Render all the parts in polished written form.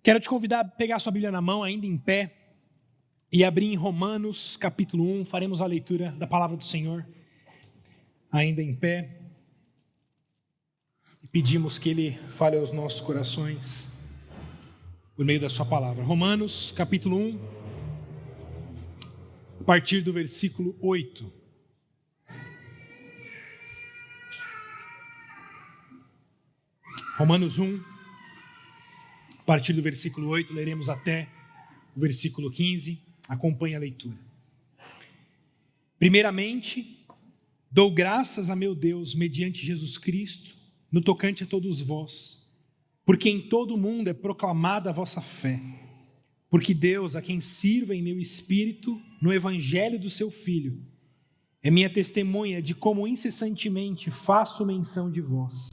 Quero te convidar a pegar sua Bíblia na mão, ainda em pé, e abrir em Romanos, capítulo 1, faremos a leitura da palavra do Senhor, ainda em pé, e pedimos que Ele fale aos nossos corações, por meio da sua palavra. Romanos, capítulo 1, a partir do versículo 8. Romanos 1, a partir do versículo 8, leremos até o versículo 15, acompanhe a leitura. Primeiramente, dou graças a meu Deus, mediante Jesus Cristo, no tocante a todos vós, porque em todo o mundo é proclamada a vossa fé, porque Deus, a quem sirvo em meu espírito, no evangelho do seu Filho, é minha testemunha de como incessantemente faço menção de vós,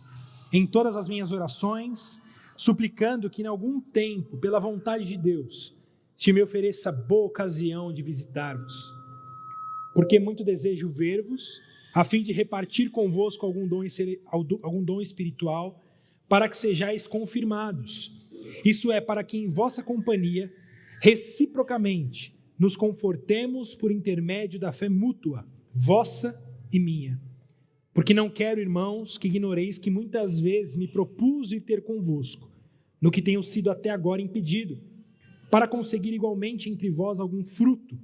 em todas as minhas orações, suplicando que em algum tempo, pela vontade de Deus, se me ofereça boa ocasião de visitar-vos. Porque muito desejo ver-vos, a fim de repartir convosco algum dom espiritual, para que sejais confirmados. Isso é, para que em vossa companhia, reciprocamente, nos confortemos por intermédio da fé mútua, vossa e minha. Porque não quero, irmãos, que ignoreis que muitas vezes me propus ir ter convosco, no que tenho sido até agora impedido, para conseguir igualmente entre vós algum fruto,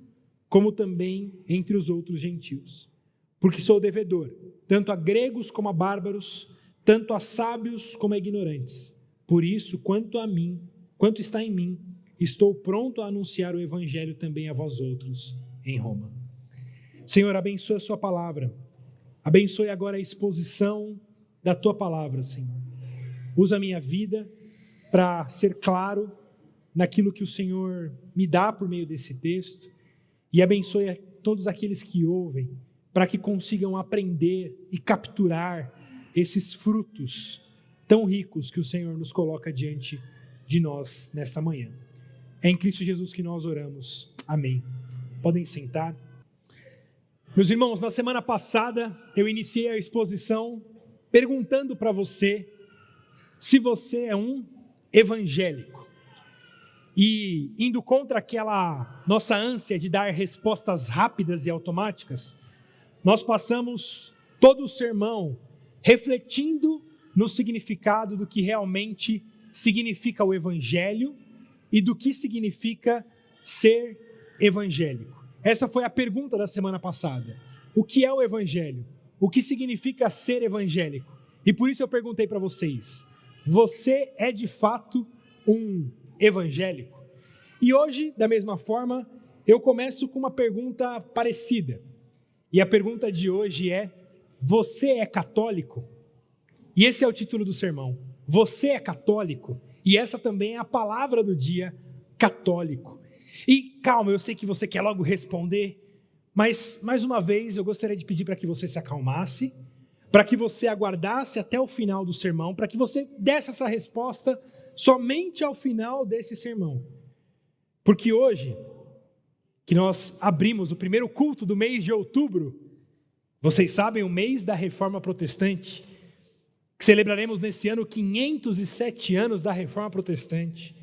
como também entre os outros gentios. Porque sou devedor, tanto a gregos como a bárbaros, tanto a sábios como a ignorantes. Por isso, quanto está em mim, estou pronto a anunciar o evangelho também a vós outros em Roma. Senhor, abençoa a sua palavra. Abençoe agora a exposição da tua palavra, Senhor. Usa a minha vida para ser claro naquilo que o Senhor me dá por meio desse texto, e abençoe a todos aqueles que ouvem, para que consigam aprender e capturar esses frutos tão ricos que o Senhor nos coloca diante de nós nesta manhã. É em Cristo Jesus que nós oramos. Amém. Podem sentar. Meus irmãos, na semana passada eu iniciei a exposição perguntando para você se você é um evangélico. E indo contra aquela nossa ânsia de dar respostas rápidas e automáticas, nós passamos todo o sermão refletindo no significado do que realmente significa o evangelho e do que significa ser evangélico. Essa foi a pergunta da semana passada. O que é o evangelho? O que significa ser evangélico? E por isso eu perguntei para vocês, você é de fato um evangélico? E hoje, da mesma forma, eu começo com uma pergunta parecida. E a pergunta de hoje é, você é católico? E esse é o título do sermão. Você é católico? E essa também é a palavra do dia, católico. E calma, eu sei que você quer logo responder, mas mais uma vez eu gostaria de pedir para que você se acalmasse, para que você aguardasse até o final do sermão, para que você desse essa resposta somente ao final desse sermão. Porque hoje, que nós abrimos o primeiro culto do mês de outubro, vocês sabem, o mês da Reforma Protestante, que celebraremos nesse ano 507 anos da Reforma Protestante.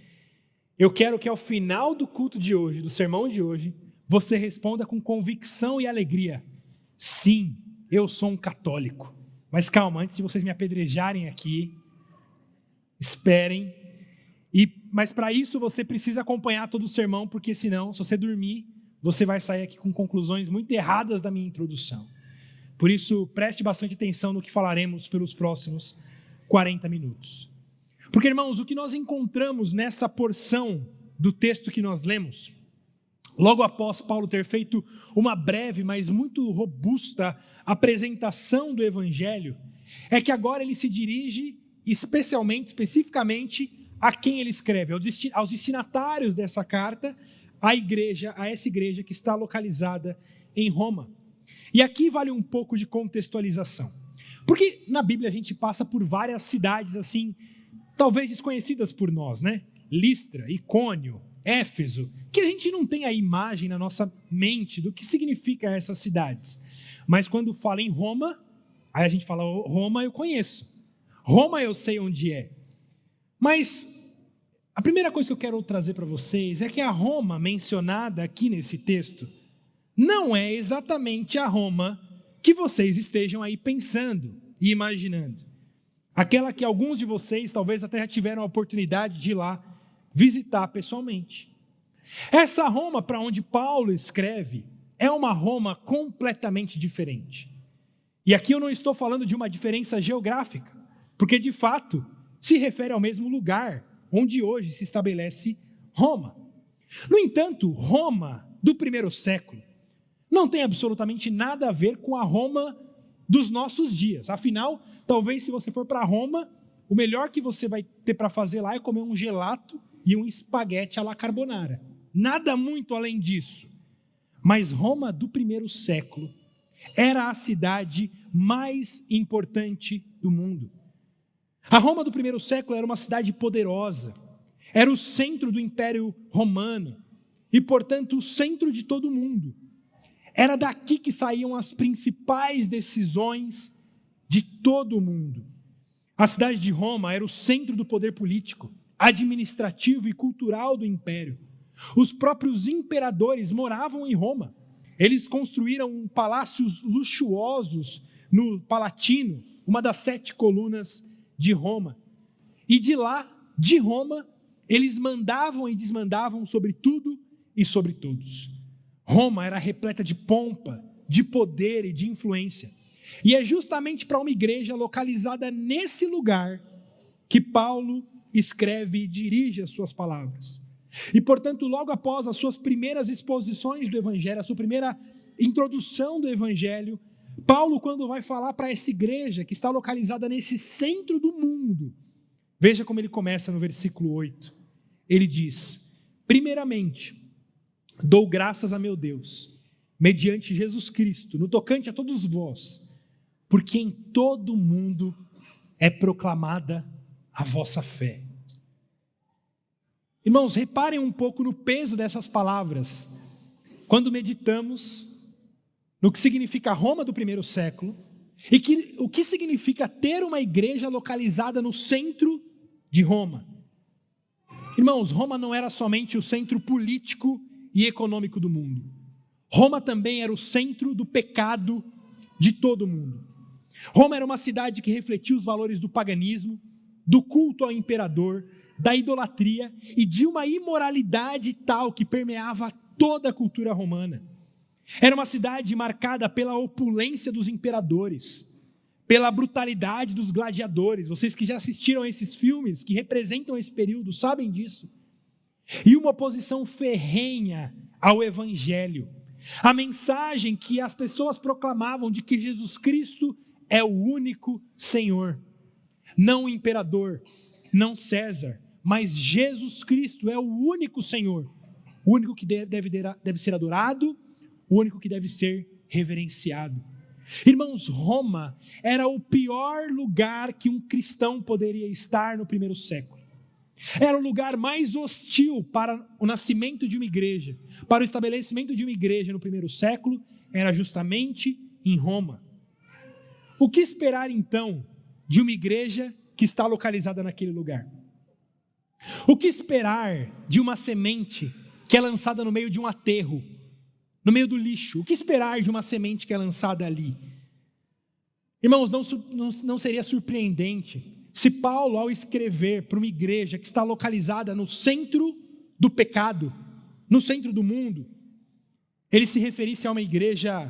Eu quero que ao final do culto de hoje, do sermão de hoje, você responda com convicção e alegria: sim, eu sou um católico. Mas calma, antes de vocês me apedrejarem aqui, esperem. Mas para isso você precisa acompanhar todo o sermão, porque senão, se você dormir, você vai sair aqui com conclusões muito erradas da minha introdução. Por isso, preste bastante atenção no que falaremos pelos próximos 40 minutos. Porque, irmãos, o que nós encontramos nessa porção do texto que nós lemos, logo após Paulo ter feito uma breve, mas muito robusta apresentação do Evangelho, é que agora ele se dirige especificamente a quem ele escreve, aos destinatários dessa carta, a essa igreja que está localizada em Roma. E aqui vale um pouco de contextualização. Porque na Bíblia a gente passa por várias cidades assim, talvez desconhecidas por nós, né? Listra, Icônio, Éfeso, que a gente não tem a imagem na nossa mente do que significa essas cidades. Mas quando fala em Roma, aí a gente fala, Roma eu conheço, Roma eu sei onde é. Mas A primeira coisa que eu quero trazer para vocês é que a Roma mencionada aqui nesse texto não é exatamente a Roma que vocês estejam aí pensando e imaginando. Aquela que alguns de vocês talvez até já tiveram a oportunidade de ir lá visitar pessoalmente. Essa Roma para onde Paulo escreve é uma Roma completamente diferente. E aqui eu não estou falando de uma diferença geográfica, porque de fato se refere ao mesmo lugar onde hoje se estabelece Roma. No entanto, Roma do primeiro século não tem absolutamente nada a ver com a Roma dos nossos dias. Afinal, talvez se você for para Roma, o melhor que você vai ter para fazer lá é comer um gelato e um espaguete alla carbonara. Nada muito além disso. Mas Roma do primeiro século era a cidade mais importante do mundo. A Roma do primeiro século era uma cidade poderosa, era o centro do Império Romano e, portanto, o centro de todo o mundo. Era daqui que saíam as principais decisões de todo o mundo. A cidade de Roma era o centro do poder político, administrativo e cultural do império. Os próprios imperadores moravam em Roma. Eles construíram palácios luxuosos no Palatino, uma das 7 colunas de Roma. E de lá, de Roma, eles mandavam e desmandavam sobre tudo e sobre todos. Roma era repleta de pompa, de poder e de influência. E é justamente para uma igreja localizada nesse lugar que Paulo escreve e dirige as suas palavras. E, portanto, logo após as suas primeiras exposições do Evangelho, a sua primeira introdução do Evangelho, Paulo, quando vai falar para essa igreja que está localizada nesse centro do mundo, veja como ele começa no versículo 8. Ele diz: primeiramente, dou graças a meu Deus, mediante Jesus Cristo, no tocante a todos vós, porque em todo o mundo é proclamada a vossa fé. Irmãos, reparem um pouco no peso dessas palavras, quando meditamos no que significa Roma do primeiro século, e o que significa ter uma igreja localizada no centro de Roma. Irmãos, Roma não era somente o centro político e econômico do mundo. Roma também era o centro do pecado de todo o mundo. Roma era uma cidade que refletia os valores do paganismo, do culto ao imperador, da idolatria e de uma imoralidade tal que permeava toda a cultura romana. Era uma cidade marcada pela opulência dos imperadores, pela brutalidade dos gladiadores. Vocês que já assistiram a esses filmes que representam esse período sabem disso. E uma oposição ferrenha ao Evangelho. A mensagem que as pessoas proclamavam de que Jesus Cristo é o único Senhor. Não o imperador, não César, mas Jesus Cristo é o único Senhor. O único que deve ser adorado, o único que deve ser reverenciado. Irmãos, Roma era o pior lugar que um cristão poderia estar no primeiro século. Era o lugar mais hostil para o nascimento de uma igreja, para o estabelecimento de uma igreja no primeiro século, era justamente em Roma. O que esperar então de uma igreja que está localizada naquele lugar? O que esperar de uma semente que é lançada no meio de um aterro, no meio do lixo? O que esperar de uma semente que é lançada ali? Irmãos, não seria surpreendente se Paulo, ao escrever para uma igreja que está localizada no centro do pecado, no centro do mundo, ele se referisse a uma igreja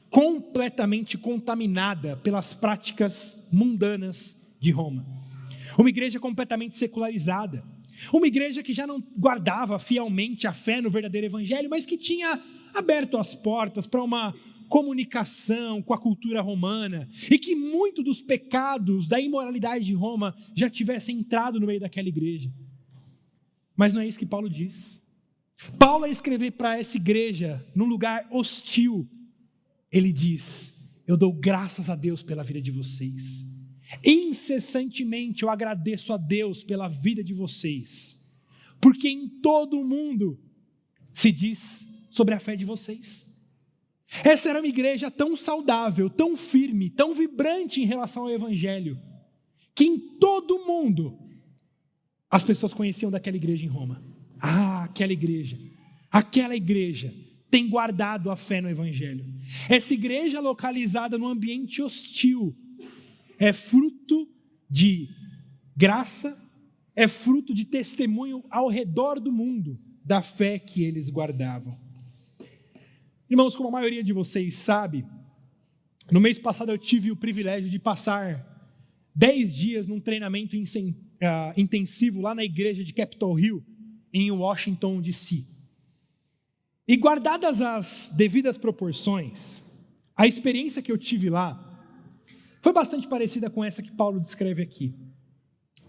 completamente contaminada pelas práticas mundanas de Roma. Uma igreja completamente secularizada. Uma igreja que já não guardava fielmente a fé no verdadeiro evangelho, mas que tinha aberto as portas para uma comunicação com a cultura romana, e que muito dos pecados da imoralidade de Roma já tivessem entrado no meio daquela igreja. Mas não é isso que Paulo diz. Paulo, ao escrever para essa igreja num lugar hostil, ele diz: eu dou graças a Deus pela vida de vocês. Incessantemente eu agradeço a Deus pela vida de vocês, porque em todo o mundo se diz sobre a fé de vocês. Essa era uma igreja tão saudável, tão firme, tão vibrante em relação ao evangelho, que em todo o mundo as pessoas conheciam daquela igreja em Roma. Ah, aquela igreja tem guardado a fé no Evangelho. Essa igreja localizada num ambiente hostil é fruto de graça, é fruto de testemunho ao redor do mundo da fé que eles guardavam. Irmãos, como a maioria de vocês sabe, no mês passado eu tive o privilégio de passar 10 dias num treinamento intensivo lá na igreja de Capitol Hill, em Washington, D.C. E guardadas as devidas proporções, a experiência que eu tive lá foi bastante parecida com essa que Paulo descreve aqui.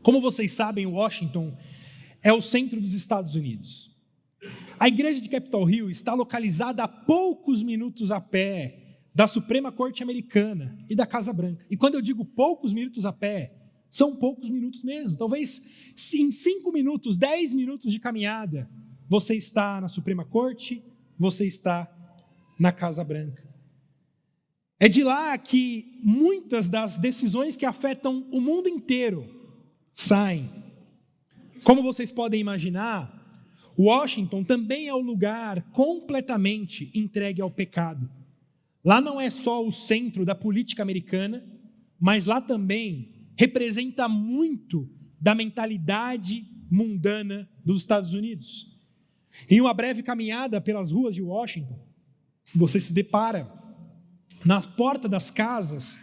Como vocês sabem, Washington é o centro dos Estados Unidos. A igreja de Capitol Hill está localizada a poucos minutos a pé da Suprema Corte Americana e da Casa Branca. E quando eu digo poucos minutos a pé, são poucos minutos mesmo. Talvez em 5 minutos, 10 minutos de caminhada, você está na Suprema Corte, você está na Casa Branca. É de lá que muitas das decisões que afetam o mundo inteiro saem. Como vocês podem imaginar, Washington também é o lugar completamente entregue ao pecado. Lá não é só o centro da política americana, mas lá também representa muito da mentalidade mundana dos Estados Unidos. Em uma breve caminhada pelas ruas de Washington, você se depara na porta das casas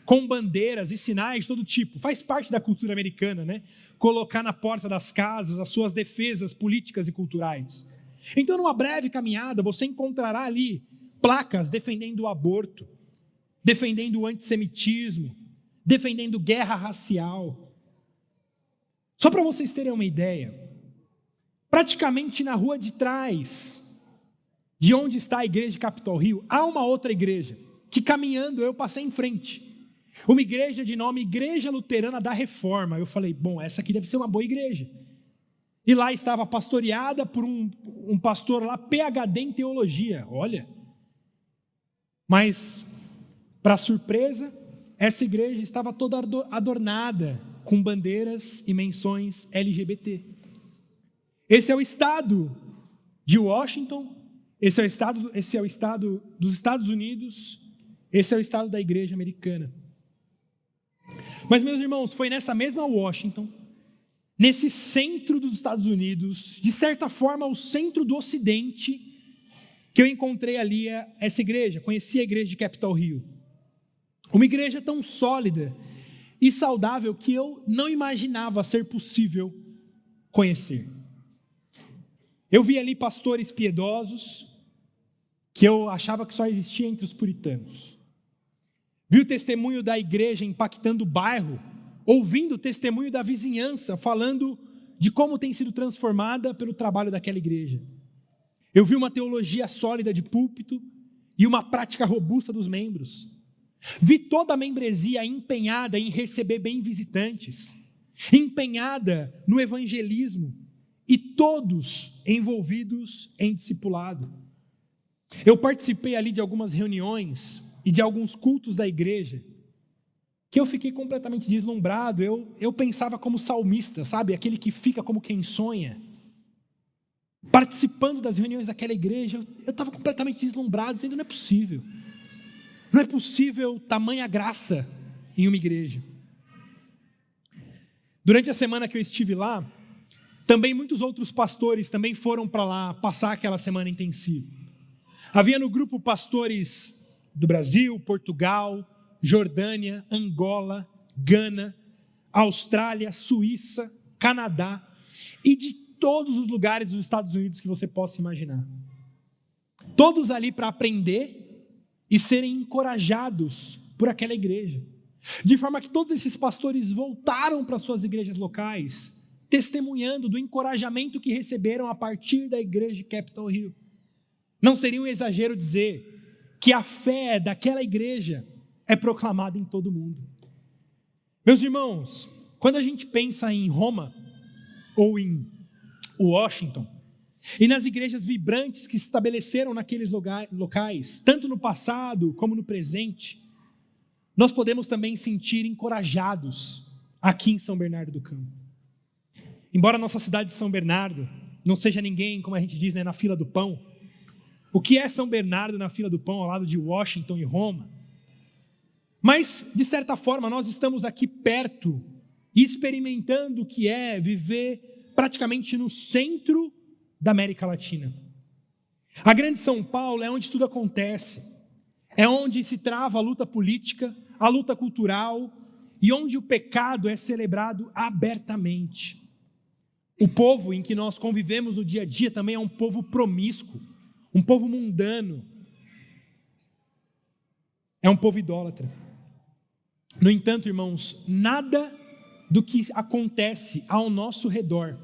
com bandeiras e sinais de todo tipo. Faz parte da cultura americana, né? Colocar na porta das casas as suas defesas políticas e culturais. Então, numa breve caminhada, você encontrará ali placas defendendo o aborto, defendendo o antissemitismo, defendendo guerra racial. Só para vocês terem uma ideia, praticamente na rua de trás, de onde está a igreja de Capitol Hill, há uma outra igreja, que caminhando eu passei em frente. Uma igreja de nome Igreja Luterana da Reforma. Eu falei, bom, essa aqui deve ser uma boa igreja. E lá estava pastoreada por um pastor lá, PhD em teologia, olha. Mas, para surpresa, essa igreja estava toda adornada com bandeiras e menções LGBT. Esse é o estado de Washington, esse é o estado dos Estados Unidos, esse é o estado da igreja americana. Mas, meus irmãos, foi nessa mesma Washington, nesse centro dos Estados Unidos, de certa forma o centro do Ocidente, que eu encontrei ali essa igreja, conheci a igreja de Capitol Hill. Uma igreja tão sólida e saudável que eu não imaginava ser possível conhecer. Eu vi ali pastores piedosos, que eu achava que só existia entre os puritanos. Vi o testemunho da igreja impactando o bairro, ouvindo o testemunho da vizinhança, falando de como tem sido transformada pelo trabalho daquela igreja. Eu vi uma teologia sólida de púlpito e uma prática robusta dos membros. Vi toda a membresia empenhada em receber bem visitantes, empenhada no evangelismo e todos envolvidos em discipulado. Eu participei ali de algumas reuniões e de alguns cultos da igreja, que eu fiquei completamente deslumbrado. Eu pensava como salmista, sabe? Aquele que fica como quem sonha. Participando das reuniões daquela igreja, eu estava completamente deslumbrado, dizendo, não é possível. Não é possível tamanha graça em uma igreja. Durante a semana que eu estive lá, também muitos outros pastores também foram para lá passar aquela semana intensiva. Havia no grupo pastores do Brasil, Portugal, Jordânia, Angola, Gana, Austrália, Suíça, Canadá e de todos os lugares dos Estados Unidos que você possa imaginar. Todos ali para aprender e serem encorajados por aquela igreja. De forma que todos esses pastores voltaram para suas igrejas locais, testemunhando do encorajamento que receberam a partir da igreja de Capitol Hill. Não seria um exagero dizer que a fé daquela igreja é proclamada em todo o mundo. Meus irmãos, quando a gente pensa em Roma ou em Washington, e nas igrejas vibrantes que se estabeleceram naqueles locais, tanto no passado como no presente, nós podemos também sentir encorajados aqui em São Bernardo do Campo. embora a nossa cidade de São Bernardo não seja ninguém, como a gente diz, né, na fila do pão, o que é São Bernardo na fila do pão, ao lado de Washington e Roma? Mas, de certa forma, nós estamos aqui perto, experimentando o que é viver praticamente no centro da América Latina. A grande São Paulo é onde tudo acontece, é onde se trava a luta política, a luta cultural e onde o pecado é celebrado abertamente. O povo em que nós convivemos no dia a dia também é um povo promíscuo, um povo mundano, é um povo idólatra. No entanto, irmãos, nada do que acontece ao nosso redor,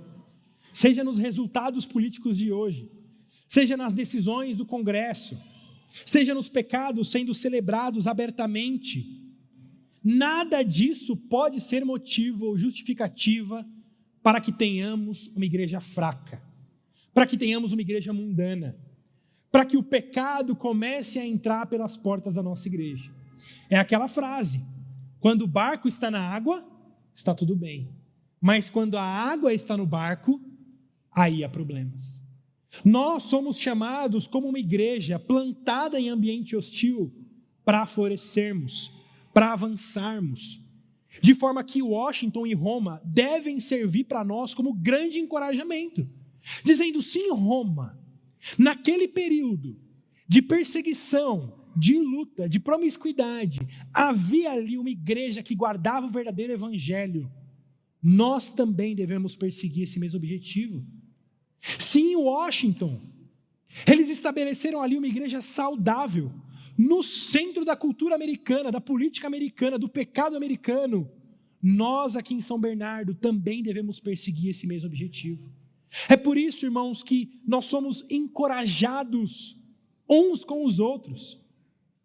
seja nos resultados políticos de hoje, seja nas decisões do Congresso, seja nos pecados sendo celebrados abertamente, nada disso pode ser motivo ou justificativa para que tenhamos uma igreja fraca, para que tenhamos uma igreja mundana, para que o pecado comece a entrar pelas portas da nossa igreja. É aquela frase: quando o barco está na água, está tudo bem, mas quando a água está no barco, aí há problemas. Nós somos chamados como uma igreja plantada em ambiente hostil para florescermos, para avançarmos, de forma que Washington e Roma devem servir para nós como grande encorajamento, dizendo: sim, Roma, naquele período de perseguição, de luta, de promiscuidade, havia ali uma igreja que guardava o verdadeiro evangelho. Nós também devemos perseguir esse mesmo objetivo. Sim, em Washington, eles estabeleceram ali uma igreja saudável, no centro da cultura americana, da política americana, do pecado americano. Nós aqui em São Bernardo também devemos perseguir esse mesmo objetivo. É por isso, irmãos, que nós somos encorajados uns com os outros,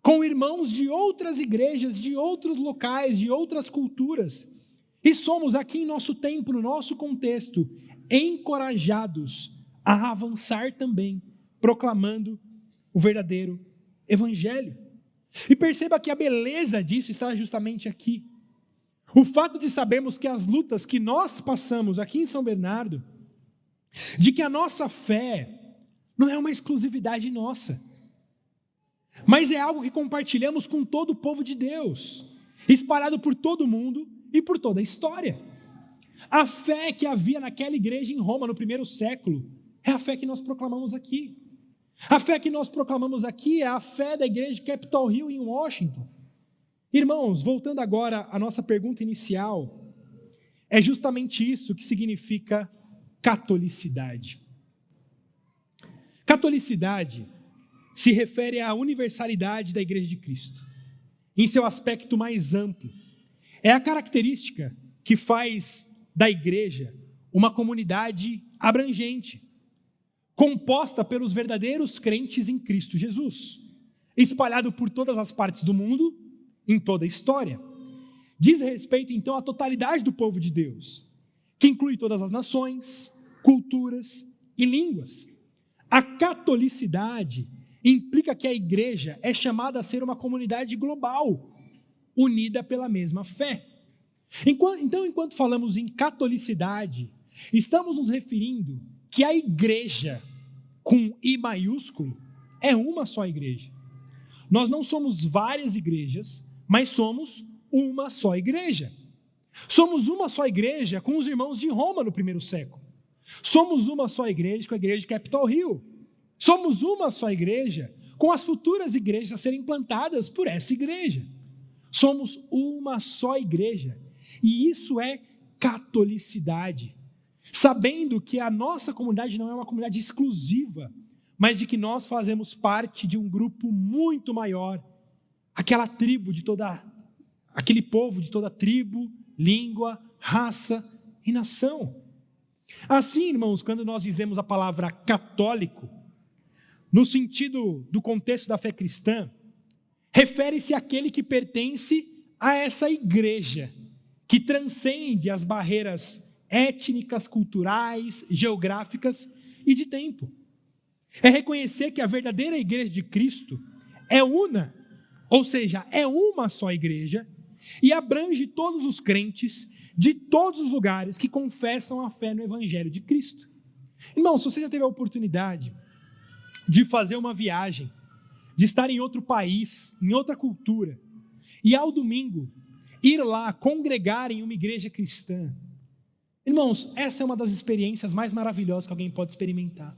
com irmãos de outras igrejas, de outros locais, de outras culturas, e somos aqui em nosso tempo, no nosso contexto, encorajados a avançar também, proclamando o verdadeiro evangelho. E perceba que a beleza disso está justamente aqui. O fato de sabermos que as lutas que nós passamos aqui em São Bernardo, de que a nossa fé não é uma exclusividade nossa, mas é algo que compartilhamos com todo o povo de Deus, espalhado por todo o mundo e por toda a história. A fé que havia naquela igreja em Roma no primeiro século é a fé que nós proclamamos aqui. A fé que nós proclamamos aqui é a fé da igreja de Capitol Hill em Washington. Irmãos, voltando agora à nossa pergunta inicial, é justamente isso que significa catolicidade. Catolicidade se refere à universalidade da igreja de Cristo, em seu aspecto mais amplo. É a característica que faz da igreja uma comunidade abrangente, composta pelos verdadeiros crentes em Cristo Jesus, espalhado por todas as partes do mundo, em toda a história. Diz respeito, então, à totalidade do povo de Deus, que inclui todas as nações, culturas e línguas. A catolicidade implica que a igreja é chamada a ser uma comunidade global, unida pela mesma fé. Enquanto falamos em catolicidade, estamos nos referindo que a igreja, com I maiúsculo, é uma só igreja. Nós não somos várias igrejas, mas somos uma só igreja. Somos uma só igreja com os irmãos de Roma no primeiro século. Somos uma só igreja com a igreja de Capitol Hill. Somos uma só igreja com as futuras igrejas a serem plantadas por essa igreja. Somos uma só igreja. E isso é catolicidade. Sabendo que a nossa comunidade não é uma comunidade exclusiva, mas de que nós fazemos parte de um grupo muito maior, aquela tribo de aquele povo de toda tribo, língua, raça e nação. Assim, irmãos, quando nós dizemos a palavra católico, no sentido do contexto da fé cristã, refere-se àquele que pertence a essa igreja, que transcende as barreiras étnicas, culturais, geográficas e de tempo. É reconhecer que a verdadeira igreja de Cristo é una, ou seja, é uma só igreja, e abrange todos os crentes, de todos os lugares que confessam a fé no Evangelho de Cristo. Irmão, se você já teve a oportunidade de fazer uma viagem, de estar em outro país, em outra cultura, e ao domingo ir lá congregar em uma igreja cristã, irmãos, essa é uma das experiências mais maravilhosas que alguém pode experimentar.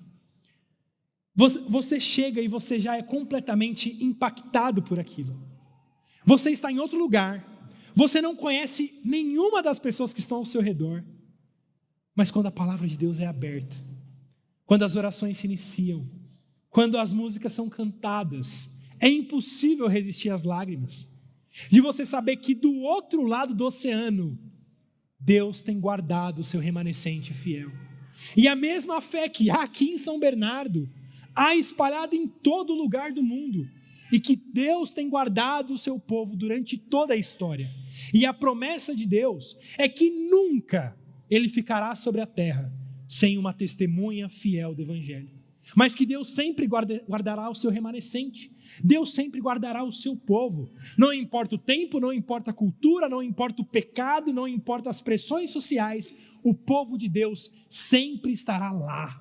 Você chega e você já é completamente impactado por aquilo. Você está em outro lugar, você não conhece nenhuma das pessoas que estão ao seu redor, mas quando a palavra de Deus é aberta, quando as orações se iniciam, quando as músicas são cantadas, é impossível resistir às lágrimas, de você saber que do outro lado do oceano, Deus tem guardado o seu remanescente fiel. E a mesma fé que há aqui em São Bernardo, há espalhada em todo lugar do mundo, e que Deus tem guardado o seu povo durante toda a história. E a promessa de Deus é que nunca ele ficará sobre a terra sem uma testemunha fiel do Evangelho. Mas que Deus sempre guardará o seu remanescente. Deus sempre guardará o seu povo. Não importa o tempo, não importa a cultura, não importa o pecado, não importa as pressões sociais, o povo de Deus sempre estará lá.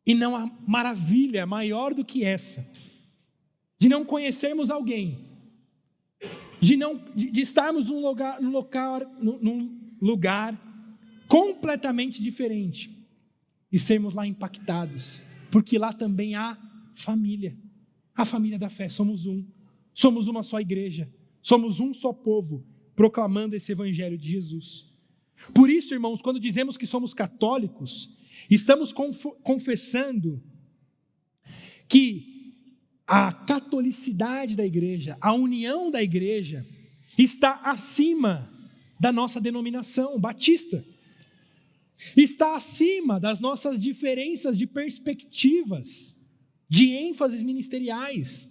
E não há maravilha maior do que essa, de não conhecermos alguém, de estarmos num lugar completamente diferente e sermos lá impactados, porque lá também há família, a família da fé. Somos uma só igreja, somos um só povo, proclamando esse Evangelho de Jesus. Por isso, irmãos, quando dizemos que somos católicos, estamos confessando que a catolicidade da igreja, a união da igreja, está acima da nossa denominação batista. Está acima das nossas diferenças de perspectivas, de ênfases ministeriais.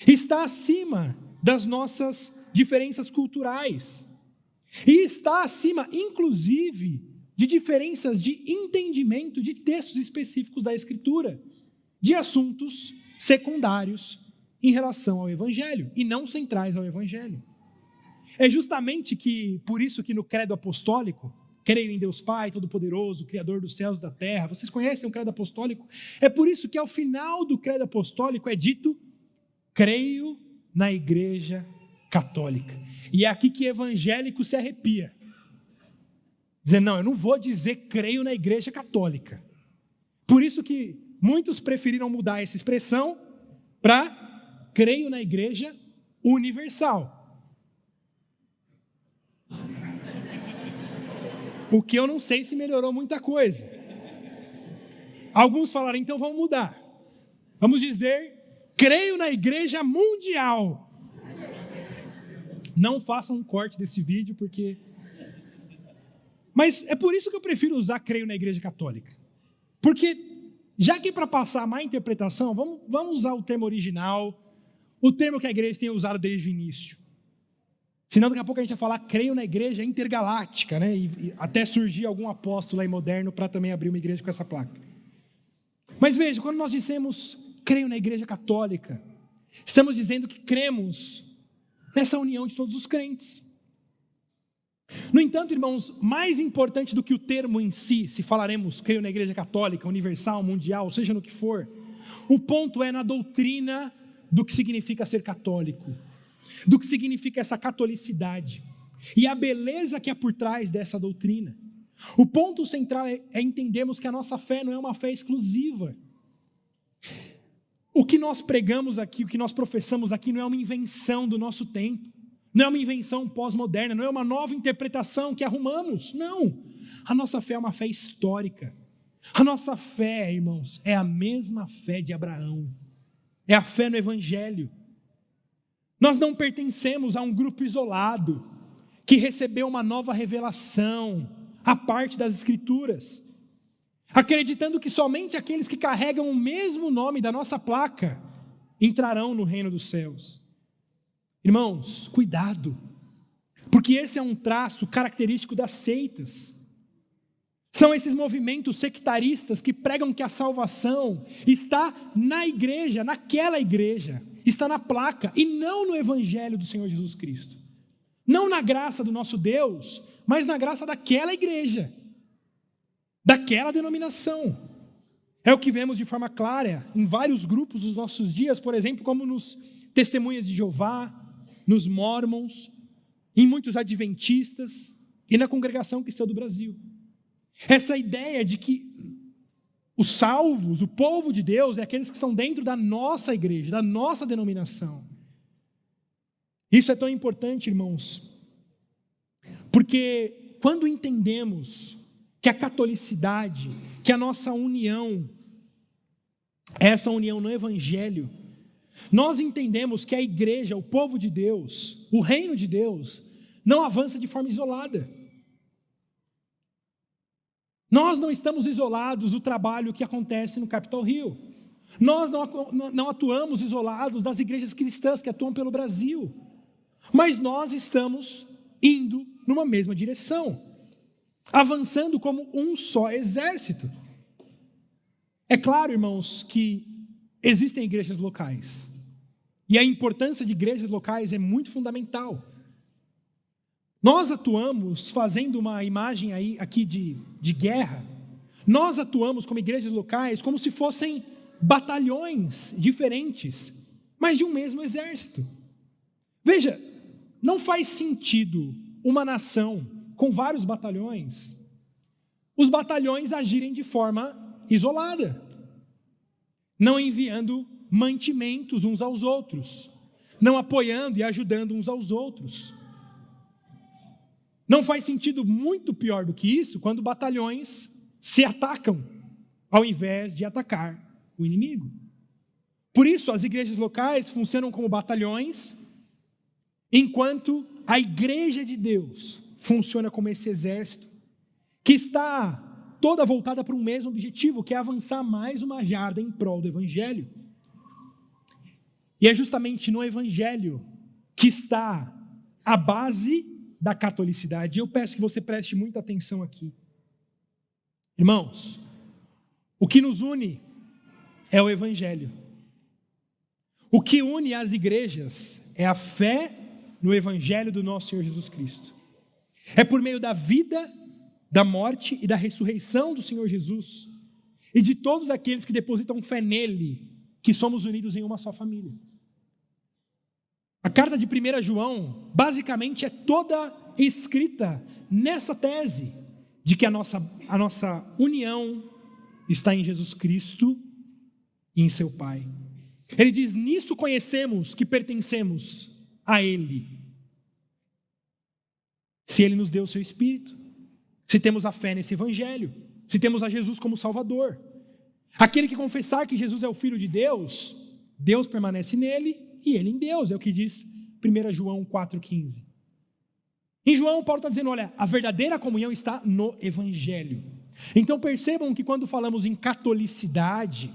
Está acima das nossas diferenças culturais. E está acima, inclusive, de diferenças de entendimento de textos específicos da Escritura, de assuntos secundários em relação ao Evangelho e não centrais ao Evangelho. É justamente por isso que no credo apostólico, creio em Deus Pai Todo-Poderoso, Criador dos céus e da terra, vocês conhecem o credo apostólico? É por isso que ao final do credo apostólico é dito, creio na Igreja Católica. E é aqui que evangélico se arrepia. Dizer, não, eu não vou dizer creio na Igreja Católica. Por isso que muitos preferiram mudar essa expressão para creio na Igreja Universal. O que eu não sei se melhorou muita coisa. Alguns falaram, então vamos mudar. Vamos dizer, creio na Igreja Mundial. Não façam um corte desse vídeo, porque... Mas é por isso que eu prefiro usar creio na Igreja Católica. Porque, já que para passar a má interpretação, vamos usar o termo original, o termo que a igreja tem usado desde o início. Senão daqui a pouco a gente vai falar, creio na Igreja Intergaláctica, né? E até surgir algum apóstolo aí moderno para também abrir uma igreja com essa placa. Mas veja, quando nós dissemos, creio na Igreja Católica, estamos dizendo que cremos nessa união de todos os crentes. No entanto, irmãos, mais importante do que o termo em si, se falaremos, creio na Igreja Católica, Universal, Mundial, seja no que for, o ponto é na doutrina do que significa ser católico, do que significa essa catolicidade, e a beleza que há por trás dessa doutrina. O ponto central é entendermos que a nossa fé não é uma fé exclusiva. O que nós pregamos aqui, o que nós professamos aqui não é uma invenção do nosso tempo, não é uma invenção pós-moderna, não é uma nova interpretação que arrumamos, não. A nossa fé é uma fé histórica. A nossa fé, irmãos, é a mesma fé de Abraão, é a fé no Evangelho. Nós não pertencemos a um grupo isolado, que recebeu uma nova revelação, à parte das Escrituras, acreditando que somente aqueles que carregam o mesmo nome da nossa placa entrarão no reino dos céus. Irmãos, cuidado, porque esse é um traço característico das seitas. São esses movimentos sectaristas que pregam que a salvação está na igreja, naquela igreja, está na placa e não no Evangelho do Senhor Jesus Cristo. Não na graça do nosso Deus, mas na graça daquela igreja, daquela denominação. É o que vemos de forma clara em vários grupos dos nossos dias, por exemplo, como nos Testemunhas de Jeová, nos Mormons, em muitos adventistas e na Congregação Cristã do Brasil. Essa ideia de que os salvos, o povo de Deus, é aqueles que estão dentro da nossa igreja, da nossa denominação. Isso é tão importante, irmãos, porque quando entendemos que a catolicidade, que a nossa união, essa união no Evangelho, nós entendemos que a igreja, o povo de Deus, o reino de Deus, não avança de forma isolada. Nós não estamos isolados do trabalho que acontece no Capitol Hill. Nós não atuamos isolados das igrejas cristãs que atuam pelo Brasil. Mas nós estamos indo numa mesma direção, avançando como um só exército. É claro, irmãos, que existem igrejas locais. E a importância de igrejas locais é muito fundamental. Nós atuamos fazendo uma imagem aqui de guerra. Nós atuamos como igrejas locais como se fossem batalhões diferentes, mas de um mesmo exército. Veja, não faz sentido uma nação com vários batalhões, os batalhões agirem de forma isolada, não enviando mantimentos uns aos outros, não apoiando e ajudando uns aos outros. Não faz sentido, muito pior do que isso, quando batalhões se atacam, ao invés de atacar o inimigo. Por isso, as igrejas locais funcionam como batalhões, enquanto a igreja de Deus funciona como esse exército, que está toda voltada para um mesmo objetivo, que é avançar mais uma jarda em prol do Evangelho. E é justamente no Evangelho que está a base da catolicidade. E eu peço que você preste muita atenção aqui. Irmãos, o que nos une é o Evangelho. O que une as igrejas é a fé no Evangelho do nosso Senhor Jesus Cristo. É por meio da vida, da morte e da ressurreição do Senhor Jesus e de todos aqueles que depositam fé nele, que somos unidos em uma só família. A carta de 1 João, basicamente, é toda escrita nessa tese de que a nossa união está em Jesus Cristo e em seu Pai. Ele diz: nisso conhecemos que pertencemos a Ele, se Ele nos deu o seu Espírito, se temos a fé nesse Evangelho, se temos a Jesus como Salvador. Aquele que confessar que Jesus é o Filho de Deus, Deus permanece nele e ele em Deus, é o que diz 1 João 4,15. Em João, Paulo está dizendo, olha, a verdadeira comunhão está no Evangelho. Então percebam que quando falamos em catolicidade,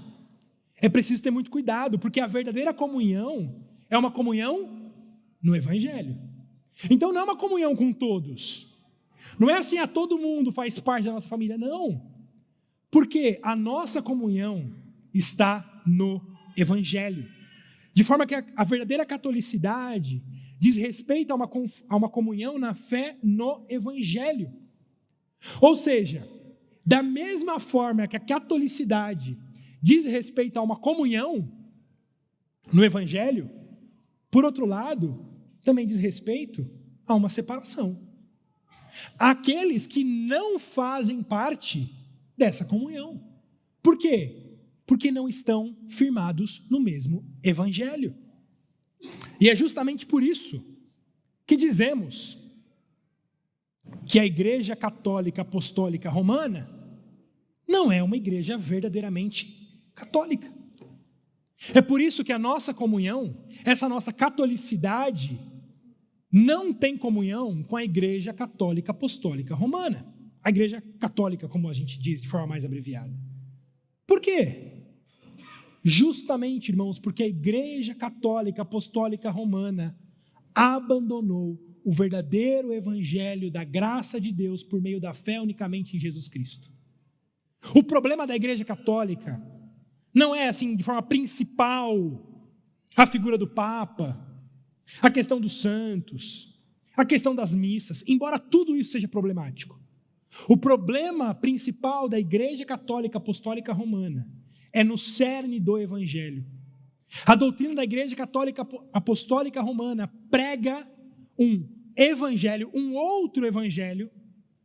é preciso ter muito cuidado, porque a verdadeira comunhão é uma comunhão no Evangelho. Então não é uma comunhão com todos. Não é assim, todo mundo faz parte da nossa família, não. Porque a nossa comunhão está no Evangelho. De forma que a verdadeira catolicidade diz respeito a uma comunhão na fé no Evangelho. Ou seja, da mesma forma que a catolicidade diz respeito a uma comunhão no Evangelho, por outro lado, também diz respeito a uma separação. Aqueles que não fazem parte dessa comunhão. Por quê? Porque não estão firmados no mesmo Evangelho. E é justamente por isso que dizemos que a Igreja Católica Apostólica Romana não é uma igreja verdadeiramente católica. É por isso que a nossa comunhão, essa nossa catolicidade, não tem comunhão com a Igreja Católica Apostólica Romana. A Igreja Católica, como a gente diz de forma mais abreviada. Por quê? Justamente, irmãos, porque a Igreja Católica Apostólica Romana abandonou o verdadeiro evangelho da graça de Deus por meio da fé unicamente em Jesus Cristo. O problema da Igreja Católica não é, assim, de forma principal, a figura do Papa, a questão dos santos. a questão das missas, embora tudo isso seja problemático. O problema principal da Igreja Católica Apostólica Romana é no cerne do Evangelho. A doutrina da Igreja Católica Apostólica Romana prega um evangelho, um outro evangelho,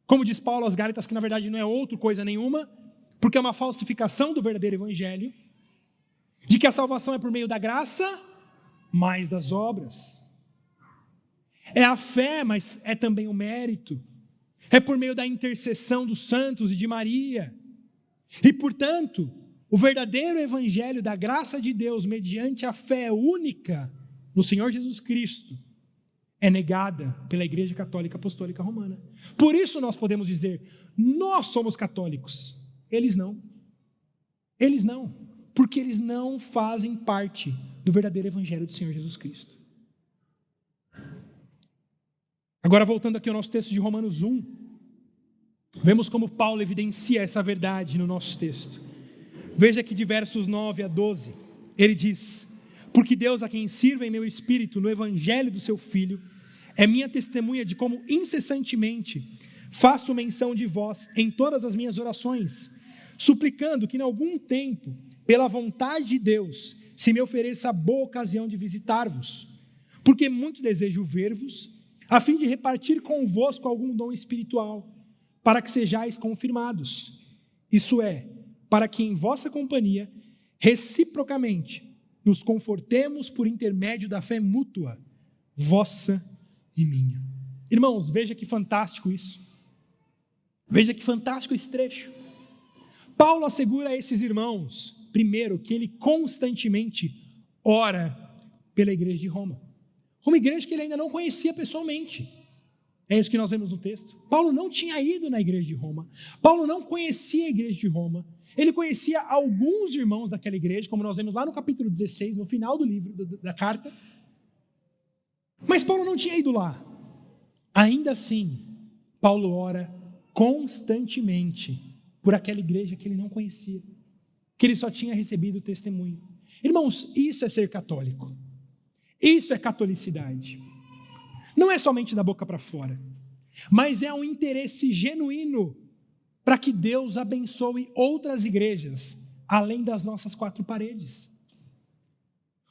como diz Paulo aos Gálatas, que na verdade não é outra coisa nenhuma, porque é uma falsificação do verdadeiro evangelho, de que a salvação é por meio da graça, mais das obras. É a fé, mas é também o mérito. É por meio da intercessão dos santos e de Maria. E, portanto, o verdadeiro evangelho da graça de Deus, mediante a fé única no Senhor Jesus Cristo, é negada pela Igreja Católica Apostólica Romana. Por isso nós podemos dizer, nós somos católicos. Eles não. Eles não. Porque eles não fazem parte do verdadeiro evangelho do Senhor Jesus Cristo. Agora, voltando aqui ao nosso texto de Romanos 1, vemos como Paulo evidencia essa verdade no nosso texto. Veja que de versos 9 a 12, ele diz: porque Deus, a quem sirvo em meu espírito no evangelho do seu Filho, é minha testemunha de como incessantemente faço menção de vós em todas as minhas orações, suplicando que em algum tempo, pela vontade de Deus, se me ofereça a boa ocasião de visitar-vos, porque muito desejo ver-vos, a fim de repartir convosco algum dom espiritual, para que sejais confirmados. Isso é, para que em vossa companhia, reciprocamente, nos confortemos por intermédio da fé mútua, vossa e minha. Irmãos, veja que fantástico isso. Veja que fantástico esse trecho. Paulo assegura a esses irmãos, primeiro, que ele constantemente ora pela igreja de Roma. Uma igreja que ele ainda não conhecia pessoalmente. É isso que nós vemos no texto. Paulo não tinha ido na igreja de Roma. Paulo não conhecia a igreja de Roma. Ele conhecia alguns irmãos daquela igreja, como nós vemos lá no capítulo 16, no final do livro, da carta. Mas Paulo não tinha ido lá. Ainda assim, Paulo ora constantemente por aquela igreja que ele não conhecia, que ele só tinha recebido o testemunho. Irmãos, isso é ser católico. Isso é catolicidade. Não é somente da boca para fora, mas é um interesse genuíno para que Deus abençoe outras igrejas, além das nossas quatro paredes.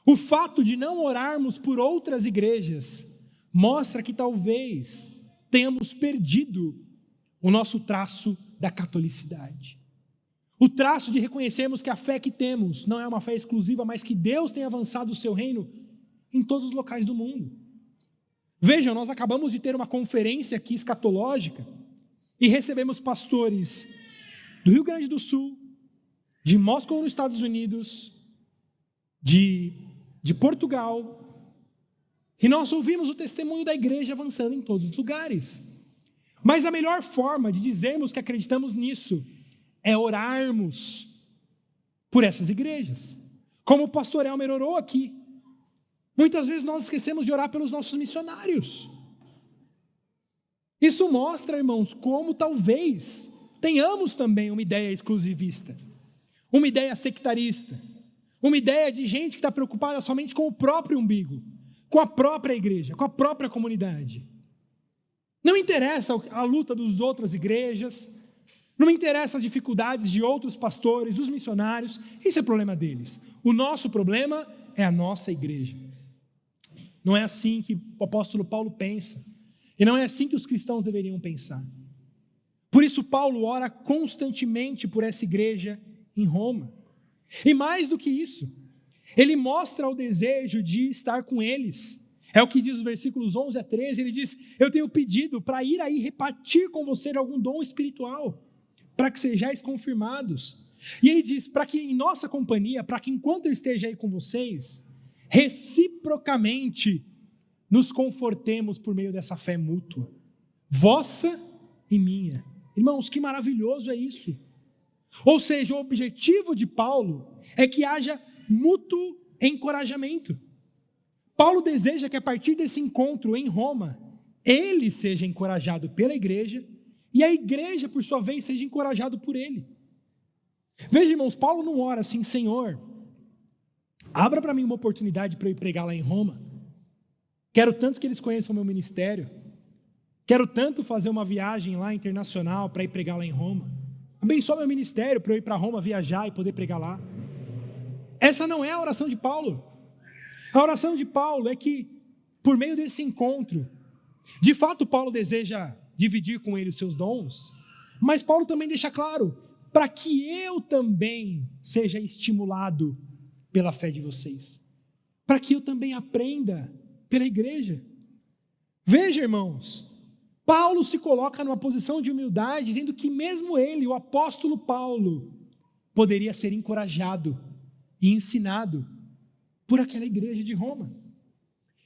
O fato de não orarmos por outras igrejas mostra que talvez tenhamos perdido o nosso traço da catolicidade. O traço de reconhecermos que a fé que temos não é uma fé exclusiva, mas que Deus tem avançado o seu reino em todos os locais do mundo. Vejam, nós acabamos de ter uma conferência aqui escatológica e recebemos pastores do Rio Grande do Sul, de Moscou nos Estados Unidos, de Portugal, e nós ouvimos o testemunho da igreja avançando em todos os lugares. Mas a melhor forma de dizermos que acreditamos nisso é orarmos por essas igrejas. Como o pastor Elmer orou aqui. Muitas vezes nós esquecemos de orar pelos nossos missionários. Isso mostra, irmãos, como talvez tenhamos também uma ideia exclusivista, uma ideia sectarista, uma ideia de gente que está preocupada somente com o próprio umbigo, com a própria igreja, com a própria comunidade. Não interessa a luta das outras igrejas, não interessa as dificuldades de outros pastores, dos missionários, isso é problema deles. O nosso problema é a nossa igreja. Não é assim que o apóstolo Paulo pensa, e não é assim que os cristãos deveriam pensar. Por isso Paulo ora constantemente por essa igreja em Roma. E mais do que isso, ele mostra o desejo de estar com eles. É o que diz os versículos 11 a 13, ele diz: eu tenho pedido para ir aí repartir com você algum dom espiritual, para que sejais confirmados. E ele diz, para que em nossa companhia, para que enquanto eu esteja aí com vocês, reciprocamente nos confortemos por meio dessa fé mútua, vossa e minha. Irmãos, que maravilhoso é isso. Ou seja, o objetivo de Paulo é que haja mútuo encorajamento. Paulo deseja que a partir desse encontro em Roma, ele seja encorajado pela igreja e a igreja, por sua vez, seja encorajado por ele. Veja, irmãos, Paulo não ora assim: Senhor, abra para mim uma oportunidade para eu ir pregar lá em Roma. Quero tanto que eles conheçam o meu ministério. Quero tanto fazer uma viagem lá internacional para ir pregar lá em Roma. Abençoa meu ministério para eu ir para Roma, viajar e poder pregar lá. Essa não é a oração de Paulo. A oração de Paulo é que, por meio desse encontro, de fato Paulo deseja dividir com ele os seus dons, mas Paulo também deixa claro, para que eu também seja estimulado pela fé de vocês, para que eu também aprenda pela igreja. Veja, irmãos, Paulo se coloca numa posição de humildade, dizendo que mesmo ele, o apóstolo Paulo, poderia ser encorajado e ensinado por aquela igreja de Roma.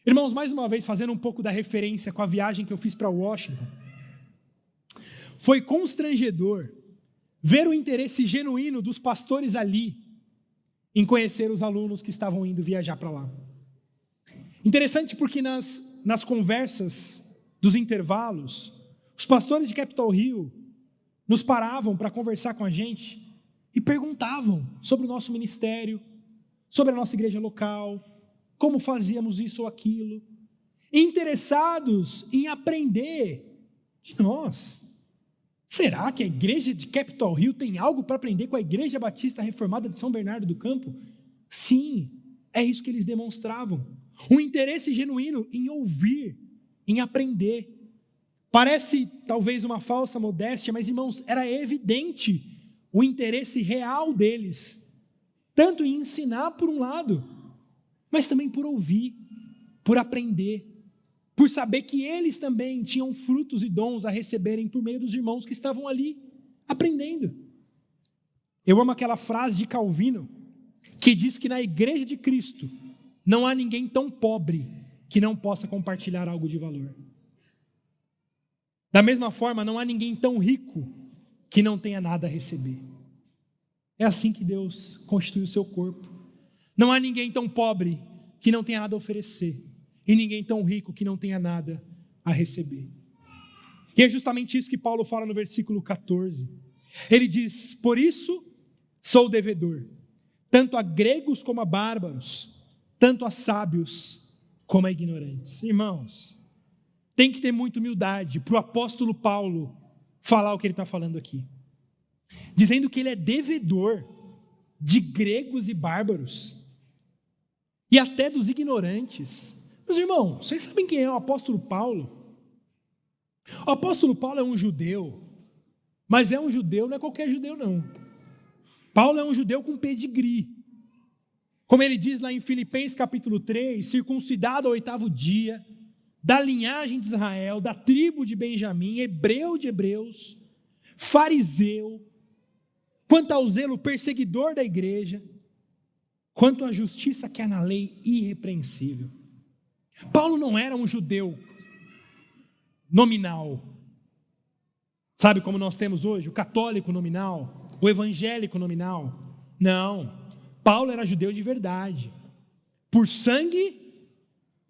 Irmãos, mais uma vez, fazendo um pouco da referência com a viagem que eu fiz para Washington, foi constrangedor ver o interesse genuíno dos pastores ali em conhecer os alunos que estavam indo viajar para lá. Interessante porque nas conversas dos intervalos, os pastores de Capitol Hill nos paravam para conversar com a gente e perguntavam sobre o nosso ministério, sobre a nossa igreja local, como fazíamos isso ou aquilo, interessados em aprender de nós. Será que a igreja de Capitol Hill tem algo para aprender com a Igreja Batista Reformada de São Bernardo do Campo? Sim, é isso que eles demonstravam. Um interesse genuíno em ouvir, em aprender. Parece talvez uma falsa modéstia, mas irmãos, era evidente o interesse real deles, tanto em ensinar por um lado, mas também por ouvir, por aprender, por saber que eles também tinham frutos e dons a receberem por meio dos irmãos que estavam ali aprendendo. Eu amo aquela frase de Calvino, que diz que na igreja de Cristo não há ninguém tão pobre que não possa compartilhar algo de valor. Da mesma forma, não há ninguém tão rico que não tenha nada a receber. É assim que Deus constitui o seu corpo. Não há ninguém tão pobre que não tenha nada a oferecer, e ninguém tão rico que não tenha nada a receber. E é justamente isso que Paulo fala no versículo 14. Ele diz: por isso sou devedor, tanto a gregos como a bárbaros, tanto a sábios como a ignorantes. Irmãos, tem que ter muita humildade para o apóstolo Paulo falar o que ele está falando aqui, dizendo que ele é devedor de gregos e bárbaros, e até dos ignorantes. Meus irmãos, vocês sabem quem é o apóstolo Paulo? O apóstolo Paulo é um judeu, mas é um judeu, não é qualquer judeu não. Paulo é um judeu com pedigree. Como ele diz lá em Filipenses capítulo 3, circuncidado ao 8º dia, da linhagem de Israel, da tribo de Benjamim, hebreu de hebreus, fariseu, quanto ao zelo perseguidor da igreja, quanto à justiça que há na lei, irrepreensível. Paulo não era um judeu nominal, sabe como nós temos hoje, o católico nominal, o evangélico nominal. Não, Paulo era judeu de verdade, por sangue,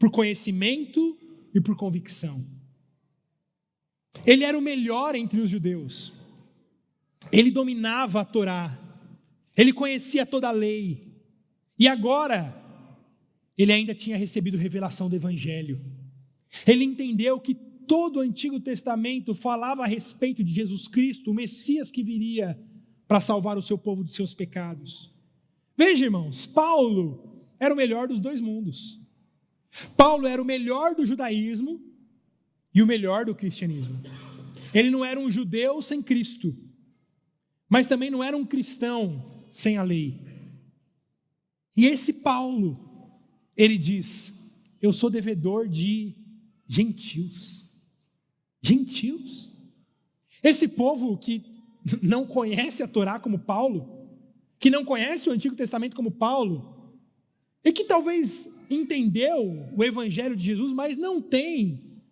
por conhecimento e por convicção. Ele era o melhor entre os judeus, ele dominava a Torá, ele conhecia toda a lei, e agora ele ainda tinha recebido revelação do Evangelho. Ele entendeu que todo o Antigo Testamento falava a respeito de Jesus Cristo, o Messias que viria para salvar o seu povo dos seus pecados. Veja, irmãos, Paulo era o melhor dos dois mundos. Paulo era o melhor do judaísmo e o melhor do cristianismo. Ele não era um judeu sem Cristo, mas também não era um cristão sem a lei. E esse Paulo, ele diz: eu sou devedor de gentios. Gentios? Esse povo que não conhece a Torá como Paulo, que não conhece o Antigo Testamento como Paulo, e que talvez entendeu o Evangelho de Jesus, mas não tem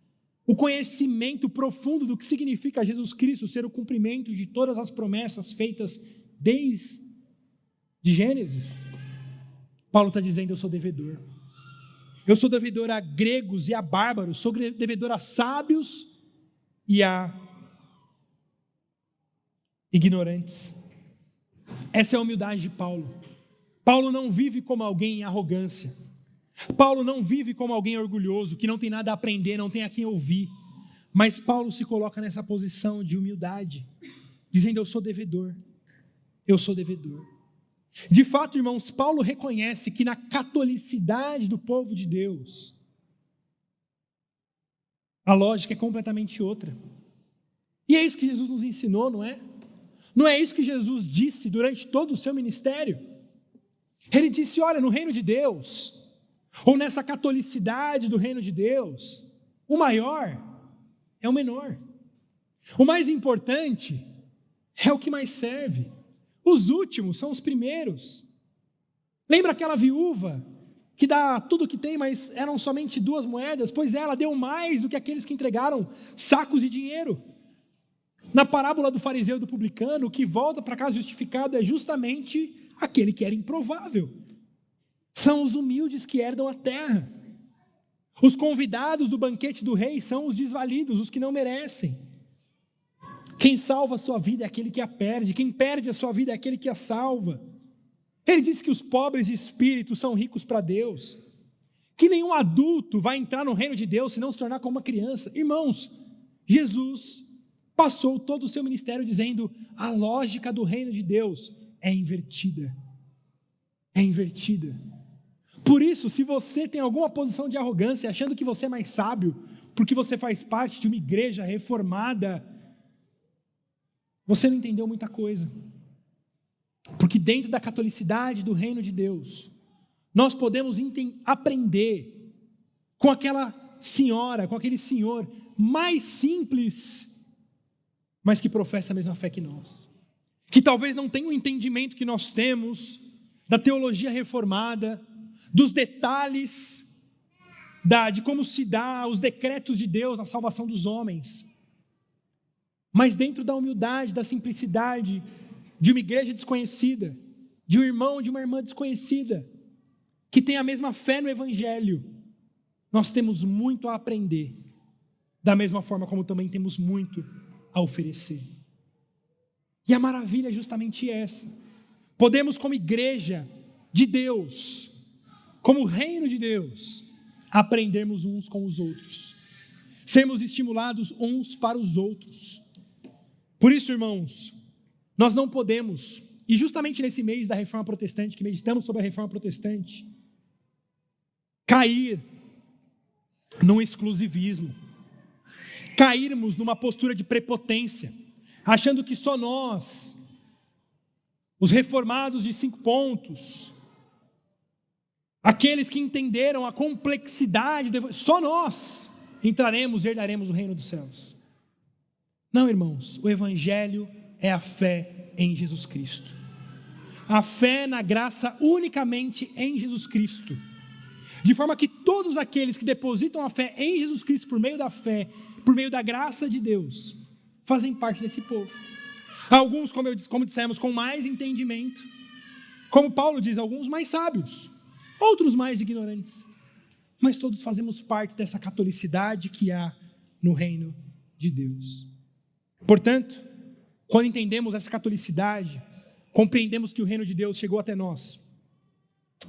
o conhecimento profundo do que significa Jesus Cristo ser o cumprimento de todas as promessas feitas desde Gênesis. Paulo está dizendo: eu sou devedor. Eu sou devedor a gregos e a bárbaros, sou devedor a sábios e a ignorantes. Essa é a humildade de Paulo. Paulo não vive como alguém em arrogância. Paulo não vive como alguém orgulhoso, que não tem nada a aprender, não tem a quem ouvir. Mas Paulo se coloca nessa posição de humildade, dizendo: eu sou devedor. Eu sou devedor. De fato, irmãos, Paulo reconhece que na catolicidade do povo de Deus, a lógica é completamente outra. E é isso que Jesus nos ensinou, não é? Não é isso que Jesus disse durante todo o seu ministério? Ele disse: olha, no reino de Deus, ou nessa catolicidade do reino de Deus, o maior é o menor. O mais importante é o que mais serve. Os últimos são os primeiros. Lembra aquela viúva que dá tudo o que tem, mas eram somente 2 moedas? Pois ela deu mais do que aqueles que entregaram sacos de dinheiro. Na parábola do fariseu e do publicano, o que volta para casa justificado é justamente aquele que era improvável. São os humildes que herdam a terra. Os convidados do banquete do rei são os desvalidos, os que não merecem. Quem salva a sua vida é aquele que a perde. Quem perde a sua vida é aquele que a salva. Ele disse que os pobres de espírito são ricos para Deus. Que nenhum adulto vai entrar no reino de Deus se não se tornar como uma criança. Irmãos, Jesus passou todo o seu ministério dizendo: a lógica do reino de Deus é invertida. É invertida. Por isso, se você tem alguma posição de arrogância, achando que você é mais sábio, porque você faz parte de uma igreja reformada, você não entendeu muita coisa. Porque dentro da catolicidade do reino de Deus, nós podemos aprender com aquela senhora, com aquele senhor mais simples, mas que professa a mesma fé que nós. Que talvez não tenha o entendimento que nós temos da teologia reformada, dos detalhes de como se dá os decretos de Deus na salvação dos homens. Mas dentro da humildade, da simplicidade de uma igreja desconhecida, de um irmão, de uma irmã desconhecida, que tem a mesma fé no Evangelho, nós temos muito a aprender, da mesma forma como também temos muito a oferecer. E a maravilha é justamente essa: podemos, como igreja de Deus, como reino de Deus, aprendermos uns com os outros, sermos estimulados uns para os outros. Por isso, irmãos, nós não podemos, e justamente nesse mês da Reforma Protestante, que meditamos sobre a Reforma Protestante, cair num exclusivismo, cairmos numa postura de prepotência, achando que só nós, os reformados de 5 pontos, aqueles que entenderam a complexidade do Evangelho, só nós entraremos e herdaremos o reino dos céus. Não, irmãos, o Evangelho é a fé em Jesus Cristo. A fé na graça unicamente em Jesus Cristo. De forma que todos aqueles que depositam a fé em Jesus Cristo por meio da fé, por meio da graça de Deus, fazem parte desse povo. Alguns, como dissemos, com mais entendimento. Como Paulo diz, alguns mais sábios, outros mais ignorantes. Mas todos fazemos parte dessa catolicidade que há no reino de Deus. Portanto, quando entendemos essa catolicidade, compreendemos que o reino de Deus chegou até nós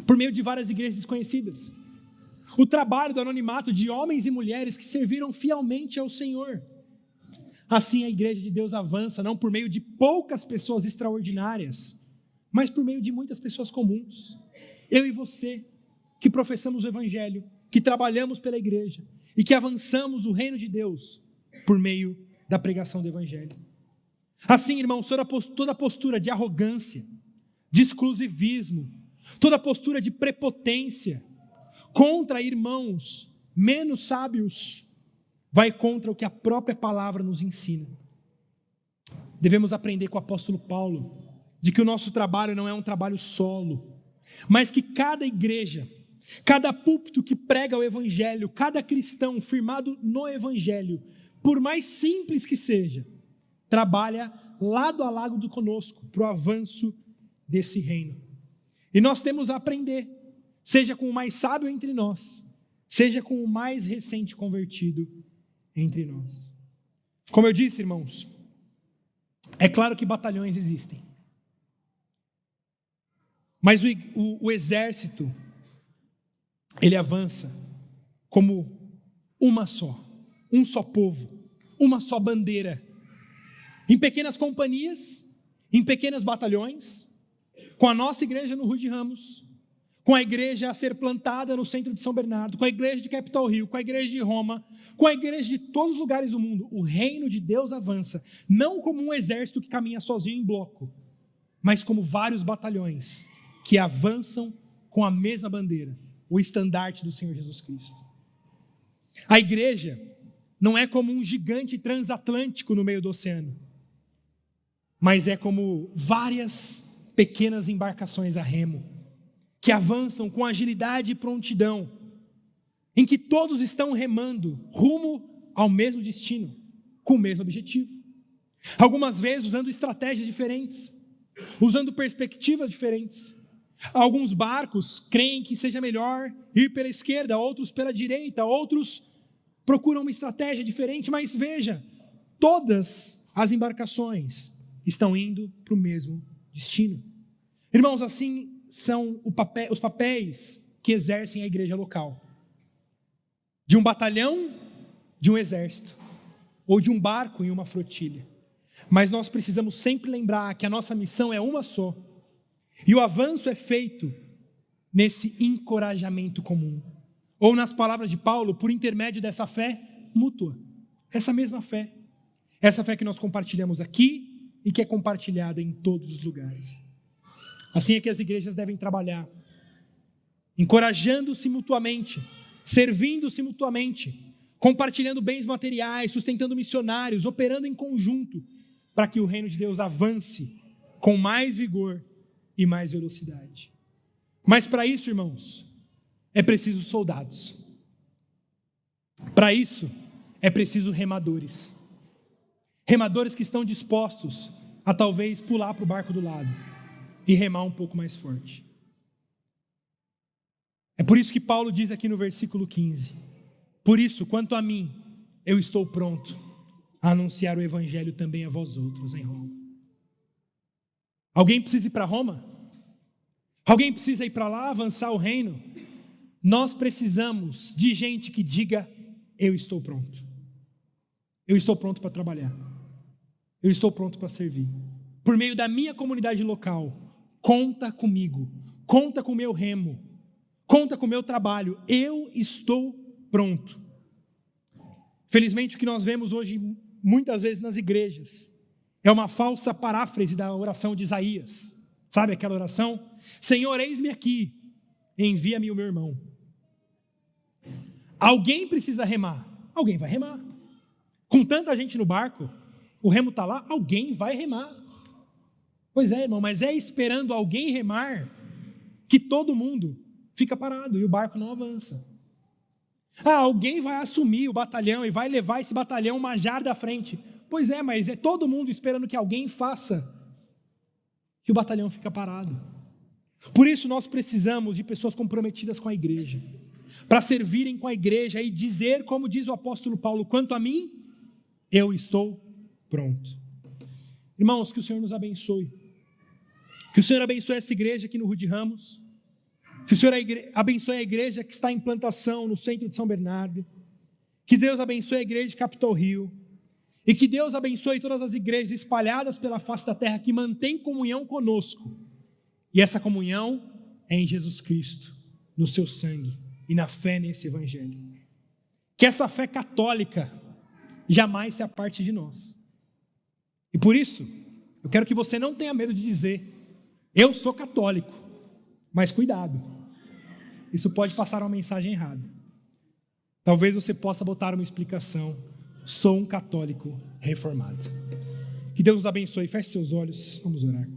por meio de várias igrejas desconhecidas. O trabalho do anonimato de homens e mulheres que serviram fielmente ao Senhor. Assim a igreja de Deus avança, não por meio de poucas pessoas extraordinárias, mas por meio de muitas pessoas comuns. Eu e você, que professamos o Evangelho, que trabalhamos pela igreja e que avançamos o reino de Deus por meio da pregação do Evangelho. Assim, irmãos, toda postura de arrogância, de exclusivismo, toda postura de prepotência contra irmãos menos sábios, vai contra o que a própria palavra nos ensina. Devemos aprender com o apóstolo Paulo, de que o nosso trabalho não é um trabalho solo, mas que cada igreja, cada púlpito que prega o Evangelho, cada cristão firmado no Evangelho, por mais simples que seja, trabalha lado a lado conosco para o avanço desse reino. E nós temos a aprender, seja com o mais sábio entre nós, seja com o mais recente convertido entre nós. Como eu disse, irmãos, é claro que batalhões existem, mas o exército, ele avança como um só povo, uma só bandeira, em pequenas companhias, em pequenos batalhões, com a nossa igreja no Rude Ramos, com a igreja a ser plantada no centro de São Bernardo, com a igreja de Capitol Hill, com a igreja de Roma, com a igreja de todos os lugares do mundo. O reino de Deus avança, não como um exército que caminha sozinho em bloco, mas como vários batalhões que avançam com a mesma bandeira, o estandarte do Senhor Jesus Cristo. A igreja não é como um gigante transatlântico no meio do oceano, mas é como várias pequenas embarcações a remo, que avançam com agilidade e prontidão, em que todos estão remando rumo ao mesmo destino, com o mesmo objetivo. Algumas vezes usando estratégias diferentes, usando perspectivas diferentes. Alguns barcos creem que seja melhor ir pela esquerda, outros pela direita, outros procuram uma estratégia diferente, mas veja, todas as embarcações estão indo para o mesmo destino. Irmãos, assim são os papéis que exercem a igreja local. De um batalhão, de um exército, ou de um barco em uma flotilha. Mas nós precisamos sempre lembrar que a nossa missão é uma só. E o avanço é feito nesse encorajamento comum. Ou nas palavras de Paulo, por intermédio dessa fé mútua. Essa mesma fé. Essa fé que nós compartilhamos aqui e que é compartilhada em todos os lugares. Assim é que as igrejas devem trabalhar, encorajando-se mutuamente, servindo-se mutuamente, compartilhando bens materiais, sustentando missionários, operando em conjunto, para que o reino de Deus avance com mais vigor e mais velocidade. Mas para isso, irmãos, é preciso soldados. Para isso, é preciso remadores. Remadores que estão dispostos a talvez pular para o barco do lado e remar um pouco mais forte. É por isso que Paulo diz aqui no versículo 15: por isso, quanto a mim, eu estou pronto a anunciar o evangelho também a vós outros em Roma. Alguém precisa ir para Roma? Alguém precisa ir para lá, avançar o reino? Nós precisamos de gente que diga: eu estou pronto. Eu estou pronto para trabalhar. Eu estou pronto para servir. Por meio da minha comunidade local, conta comigo, conta com o meu remo, conta com o meu trabalho, eu estou pronto. Felizmente o que nós vemos hoje muitas vezes nas igrejas é uma falsa paráfrase da oração de Isaías. Sabe aquela oração? Senhor, eis-me aqui, envia-me o meu irmão. Alguém precisa remar, alguém vai remar. Com tanta gente no barco, o remo está lá, alguém vai remar. Pois é, irmão, mas é esperando alguém remar que todo mundo fica parado e o barco não avança. Alguém vai assumir o batalhão e vai levar esse batalhão uma jarda à frente. Pois é, mas é todo mundo esperando que alguém faça que o batalhão fica parado. Por isso nós precisamos de pessoas comprometidas com a igreja, para servirem com a igreja e dizer, como diz o apóstolo Paulo: quanto a mim, eu estou pronto. Irmãos, que o Senhor nos abençoe. Que o Senhor abençoe essa igreja aqui no Rude Ramos. Que o Senhor abençoe a igreja que está em plantação no centro de São Bernardo. Que Deus abençoe a igreja de Capitol Hill. E que Deus abençoe todas as igrejas espalhadas pela face da terra que mantêm comunhão conosco. E essa comunhão é em Jesus Cristo, no seu sangue e na fé nesse evangelho. Que essa fé católica jamais se aparte de nós. E por isso, eu quero que você não tenha medo de dizer: eu sou católico. Mas cuidado, isso pode passar uma mensagem errada. Talvez você possa botar uma explicação: sou um católico reformado. Que Deus nos abençoe. Feche seus olhos, vamos orar.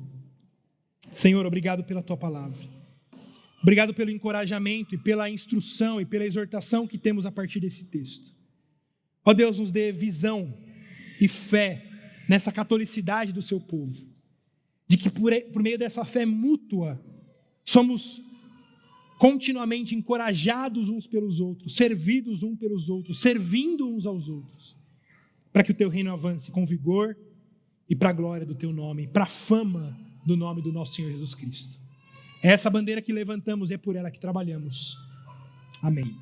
Senhor, obrigado pela tua palavra. Obrigado pelo encorajamento e pela instrução e pela exortação que temos a partir desse texto. Ó Deus, nos dê visão e fé nessa catolicidade do seu povo, de que por meio dessa fé mútua, somos continuamente encorajados uns pelos outros, servidos uns pelos outros, servindo uns aos outros, para que o teu reino avance com vigor e para a glória do teu nome, para a fama do nome do nosso Senhor Jesus Cristo. É essa bandeira que levantamos e é por ela que trabalhamos. Amém.